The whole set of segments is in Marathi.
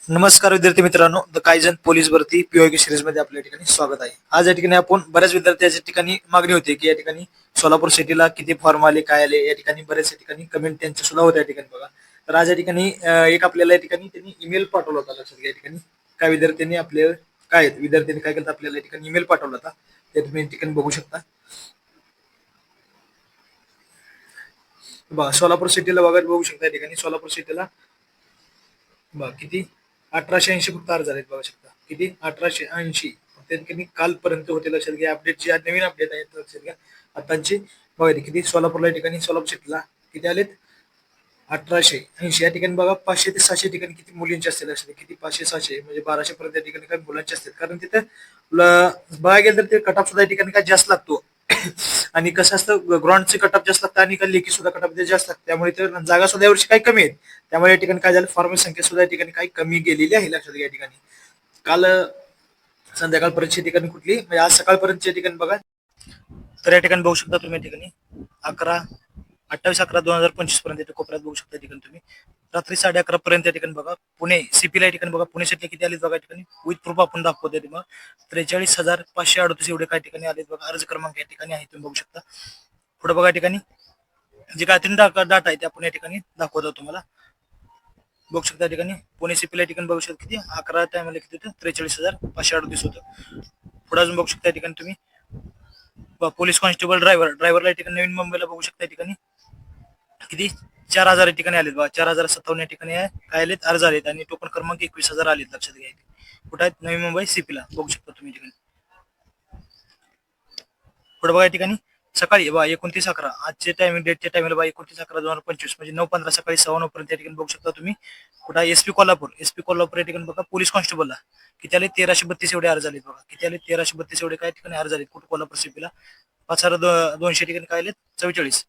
नमस्कार विद्यार्थी मित्रांनो, द कायजन पोलीस भरती पीओके सिरीज मध्ये आपल्या ठिकाणी स्वागत आहे. आज या ठिकाणी आपण बऱ्याच विद्यार्थ्यांच्या ठिकाणी मागणी होती की या ठिकाणी सोलापूर सिटीला किती फॉर्म आले, काय आले, या ठिकाणी बऱ्याच या ठिकाणी कमेंट त्यांच्या सुद्धा होत्या या ठिकाणी बघा. तर आज या ठिकाणी एक आपल्याला या ठिकाणी त्यांनी ईमेल पाठवला होता. लक्षात घ्या, या ठिकाणी काय विद्यार्थ्यांनी आपले विद्यार्थ्यांनी काय केलं, आपल्याला या ठिकाणी ईमेल पाठवला होता. ते तुम्ही या ठिकाणी बघू शकता. बघा, सोलापूर सिटीला वगैरे बघू शकता. या ठिकाणी सोलापूर सिटीला बघा किती 1880 फक्त अर्ज झालेत. बघा शकता किती 1880. त्या ठिकाणी कालपर्यंत होते. लक्षात घ्या, अपडेट जे नवीन अपडेट आहेत लक्षात घ्या आताची. बघा किती सोलापूरला या ठिकाणी सोलापूर सिटीला किती आलेत, 1880. या ठिकाणी बघा 500 ते 600 ठिकाणी किती मुलींचे असतील. लक्षात घ्या, किती 500 600 म्हणजे 1200 पर्यंत या ठिकाणी काही मुलांचे असतात. कारण तिथं बघायला गेलं तर ते कटअप सुद्धा या ठिकाणी काय जास्त लागतो. आणि कसं असतं, ग्राउंडचे कटअप जास्त लागतात आणि काही लेखी सुद्धा कटअप जास्त लागतात. त्यामुळे तर जागा सुद्धा यावर्षी काही कमी आहेत. त्यामुळे या ठिकाणी काय झालं, फॉर्मची संख्या सुद्धा या ठिकाणी काही कमी गेलेली आहे. लक्षात घ्या, या ठिकाणी काल संध्याकाळपर्यंतच्या ठिकाणी कुठली म्हणजे आज सकाळपर्यंतच्या ठिकाणी बघा. तर या ठिकाणी बघू शकता तुम्ही या ठिकाणी 28/11/2025 पर्यंत इथे कोपऱ्यात बघू शकता. या ठिकाणी तुम्ही रात्री 11:30 पर्यंत या ठिकाणी बघा पुणे सीपीला या ठिकाणी बघा पुणे सिटी किती आले बघा. या ठिकाणी विथ प्रूफ आपण दाखवतो. मग 43,538 एवढे काही ठिकाणी आले बघा. अर्ज क्रमांक या ठिकाणी आहे, तुम्ही बघू शकता. पुढे बघा या ठिकाणी जे काय डाटा आहे ते आपण या ठिकाणी दाखवतो तुम्हाला. बघू शकता या ठिकाणी पुणे सीपीला या ठिकाणी बघू शकता किती 11 टायमाला किती होतं, 43,538 होतं. पुढे अजून बघू शकता या ठिकाणी तुम्ही पोलीस कॉन्स्टेबल ड्रायव्हरला या ठिकाणी नवीन मुंबईला बघू शकता या ठिकाणी किती 4,000 या ठिकाणी आलेत बघा. 4,057 या ठिकाणी काय आलेत, अर्ज आलेत आणि टोकन क्रमांक 21,000 आलेत. लक्षात घ्या, कुठे आहेत, नवी मुंबई सीपीला बघू शकता तुम्ही ठिकाणी. पुढे बघा या ठिकाणी सकाळी बघा 29/11 आजचे टायमिंग डेटच्या टायमिंगला बघा 29/11/2025 म्हणजे 9:15 सकाळी 9:15 पर्यंत या ठिकाणी बघू शकता तुम्ही. कुठं एसपी कोल्हापूर या ठिकाणी बघा पोलीस कॉन्स्टेबलला किती आले, 1,332 एवढे अर्ज आलेत बघा. किती आले, 1,332 एवढे काय ठिकाणी अर्ज आलेत. कुठं कोल्हापूर सीपीला 5,200 ठिकाणी काय आलेत, 44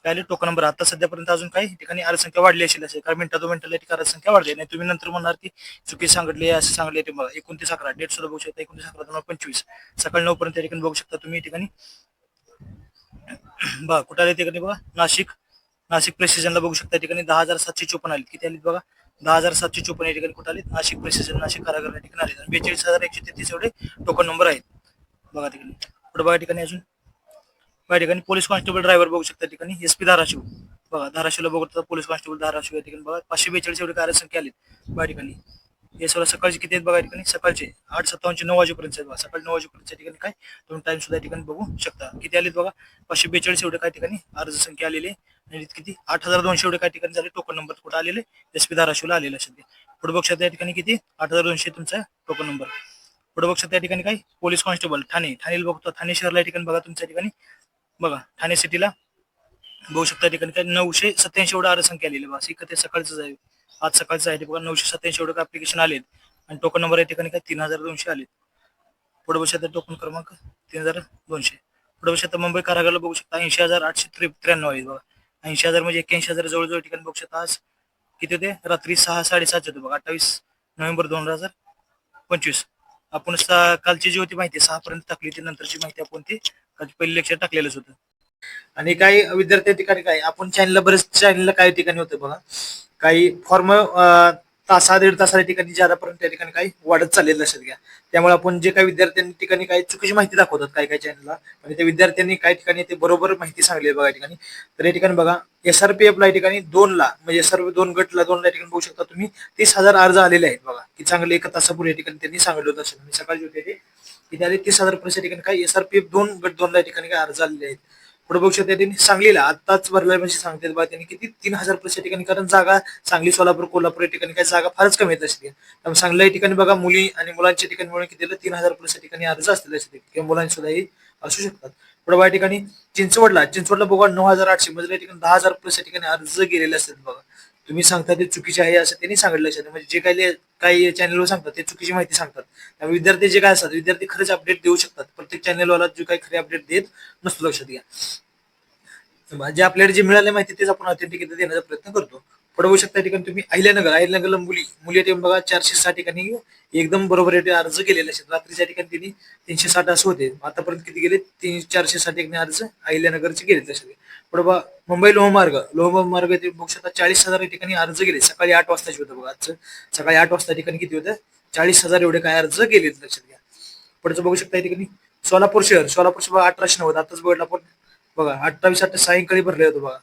काय आले टोकन नंबर. आता सध्यापर्यंत अजून काही ठिकाणी अर्ज संख्या वाढली असेल कारण मिनिटा 2 मिनिटाला ठिकाणी अर्ज संख्या वाढली नाही. तुम्ही नंतर म्हणणार की चुकी सांगितली असं सांगले. ते बघा 29/11 डेट सुद्धा बघू शकता. 29/11/2025 सकाळी 9 पर्यंत या ठिकाणी बघू शकता तुम्ही ठिकाणी. बघा कुठे आले ठिकाणी बघा नाशिक प्रेसिजनला बघू शकता ठिकाणी 10,754 आले. किती आले बघा, 10,754 या ठिकाणी कुठे आले, नाशिक प्रेसिजन नाशिक कारागृह या ठिकाणी आले. 42,133 एवढे टोकन नंबर आहेत बघा ठिकाणी. पुढे बघा ठिकाणी अजून बघा ठिकाणी पोलीस कॉन्स्टेबल ड्रायव्हर बघू शकता ठिकाणी एसपी धाराशिव. बघा धाराशिवला बघू पोलीस कॉन्स्टेबल धाराशिव या ठिकाणी बघा 542 एवढे कार्यसंख्या आली बघा ठिकाणी. हे सर्व सकाळचे किती आहेत बघा ठिकाणी, सकाळचे 8:57 9 वाजेपर्यंत बघा. सकाळी 9 वाजेपर्यंत ठिकाणी काय तुम्ही टाइम सुद्धा ठिकाणी बघू शकता. किती आलेत बघा, 542 एवढे काय ठिकाणी अर्ज संख्या आलेली आणि किती 8,200 एवढे काय ठिकाणी झाले टोकन नंबर कुठे आलेले, एसपी धाराशिवला आलेले असेल. पुढे बघू शकता या ठिकाणी किती 8,200 तुमचा टोकन नंबर. पुढे बघू शकता या ठिकाणी काय पोलीस कॉन्स्टेबल ठाणेला बघतो. ठाणे शहरला या ठिकाणी बघा तुमच्या ठिकाणी बघा ठाणे सिटीला बघू शकता ठिकाणी काय 987 एवढं अर्ज संख्या आलेली बघा. ते सकाळचं आहे, आज सकाळचं आहे बघा. 987 एवढं ऍप्लिकेशन आलेत आणि टोकन नंबर या ठिकाणी काय 3,200 आलेत. पुढे बघू शकता टोकन क्रमांक 3,200. पुढे बघू शकता मुंबई कारागृहाला बघू शकता 80,893 आहेत बघा. 80,000 म्हणजे 81,000 जवळजवळ ठिकाणी बघू शकता. आज किती होते, रात्री 6:30 होते बघा. 28 नोव्हेंबर 2025. आपण कालची जी होती माहिती 6 पर्यंत टाकली, ती नंतरची माहिती आपण ती पहिली लेक्चर टाकलेलंच होतं. आणि काही विद्यार्थी ठिकाणी काय आपण चॅनलला काही ठिकाणी होतं बघा, काही फॉर्म तासा दीड तासा ठिकाणी ज्यादापर्यंत त्या ठिकाणी काही वाढत चाललेलं लक्षात घ्या. त्यामुळे आपण जे काही विद्यार्थ्यांनी ठिकाणी काही चुकीची माहिती दाखवतात काही चॅनलला, आणि त्या विद्यार्थ्यांनी काही ठिकाणी ते बरोबर माहिती सांगली बघा ठिकाणी. तर या ठिकाणी बघा SRPF ला ठिकाणी 2ला म्हणजे सर्व 2 गटला 2ला ठिकाणी बघू शकता तुम्ही 30,000 अर्ज आलेले आहेत बघा. की चांगले 1 तासापूर्वी या ठिकाणी त्यांनी सांगितलं होतं असेल. सकाळी होते ते किती आले, 30,000 पर्यंत ठिकाणी काही SRPF 2 गट 2ला ठिकाणी काय अर्ज आलेले आहेत. पुढे बघू शकता त्यांनी सांगलीला आत्ताच भरल्या म्हणजे सांगतात बघा त्यांनी किती 3,000 प्लस ठिकाणी. कारण जागा सांगली सोलापूर कोल्हापूर या ठिकाणी काही जागा फारच कमी येत असते. त्यामुळे सांगली या ठिकाणी बघा मुली आणि मुलांच्या ठिकाणी मिळून किती 3,000 प्लस ठिकाणी अर्ज असतील असते किंवा मुलांची सुद्धा असू शकतात. पुढे बघा ठिकाणी चिंचवडला बघा 9,800 म्हणजे या ठिकाणी 10,000 प्लस ठिकाणी अर्ज गेलेले असतात बघा. तुम्ही सांगता ते चुकीचे आहे असं त्यांनी सांगितलं असेल. म्हणजे जे काही चॅनलवर सांगतात ते चुकीची माहिती सांगतात. त्यामुळे विद्यार्थी जे काय असतात विद्यार्थी खरंच अपडेट देऊ शकतात. प्रत्येक चॅनलवाला जे काही खरे अपडेट देत नसतो लक्षात घ्या. जे आपल्याला जे मिळाले माहिती तेच आपण ऑथेंटिक देण्याचा प्रयत्न करतो. पुढे बघू शकता ठिकाणी तुम्ही अहिल्यानगरला मुली ठिकाणी बघा 460 ठिकाणी एकदम बरोबर अर्ज केलेले असतात. रात्रीच्या ठिकाणी त्यांनी 360 असं होते. आतापर्यंत किती गेले 460 ठिकाणी अर्ज अहिल्यानगरचे गेले तसे. पुढे बघा मुंबई लोहमार्ग ते बघू शकता 40,000 या ठिकाणी अर्ज गेले. सकाळी 8 वाजताचे होतं बघा आजचं. सकाळी 8 वाजता ठिकाणी किती होतं? 40,000 एवढे काय अर्ज गेले, लक्षात घ्या. पुढचं बघू शकता या ठिकाणी सोलापूर शहर बघा 1890, आताच बघितलं आपण बघा. 28/8 सायंकाळी भरले होतं बघा.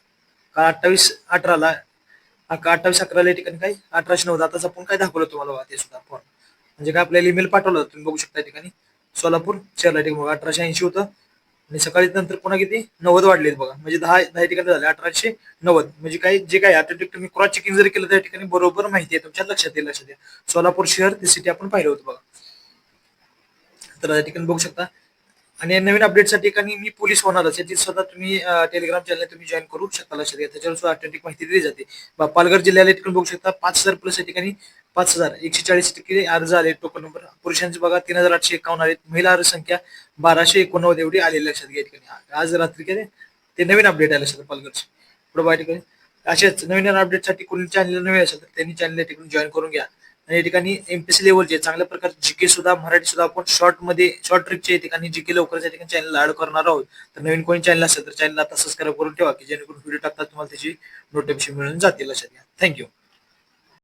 का 28/18ला 28/11 या ठिकाणी काय 1890, आताच आपण काय दाखवलं तुम्हाला बघा ते सुद्धा फॉर्म. म्हणजे काय आपल्याला ईमेल पाठवलं होतं, तुम्ही बघू शकता या ठिकाणी. सोलापूर शहरला ठिकाणी बघा 1880 होतं आणि सकाळी नंतर पुन्हा किती 90 वाढलेत बघा. म्हणजे 10 ठिकाणी झाले 1890. म्हणजे काय जे काय ऑटोमॅटिक तुम्ही क्रॉस चेकिंग जरी केलं त्या ठिकाणी बरोबर माहिती आहे तुमच्या लक्षात येईल. लक्षात द्या, सोलापूर शहर ते सिटी आपण पाहिलं होतं बघा. तर या ठिकाणी बघू शकता. आणि या नवीन अपडेटच्या ठिकाणी मी पोलीस होणारच याची स्वतः तुम्ही टेलिग्राम चॅनल तुम्ही जॉईन करू शकता. लक्षात घ्या, त्याच्यावर सुद्धा ऑथेंटिक माहिती दिली जाते. पालघर जिल्ह्याला ठिकाणी बघू शकता 5,000 प्लस या ठिकाणी 5,140 टक्के अर्ज आले. टोकन नंबर पुरुषांचे बघा 3,851 आले. महिला अर्ज संख्या 1,289 एवढी आलेली. लक्षात घ्या, ठिकाणी आज रात्री काय ते नवीन अपडेट आले असेल पालघरचे. पुढे बाय ठिकाणी असेच नवीन अपडेटसाठी कोणी चॅनल नवीन असेल तर त्यांनी चॅनल या ठिकाणी जॉईन करून घ्या. आणि या ठिकाणी एमपीसी लेवलचे चांगल्या प्रकारचे जीके सुद्धा मराठी सुद्धा आपण शॉर्ट ट्रिकच्या ठिकाणी जीके लवकरच या ठिकाणी चॅनल ऍड करणार आहोत. तर नवीन कोणी चॅनल असेल तर चॅनल आता सबस्क्राईब करून ठेवा की जेणेकरून व्हिडिओ टाकतात तुम्हाला त्याची नोटिफिकेशन मिळून जातील. लक्षात घ्या. थँक्यू.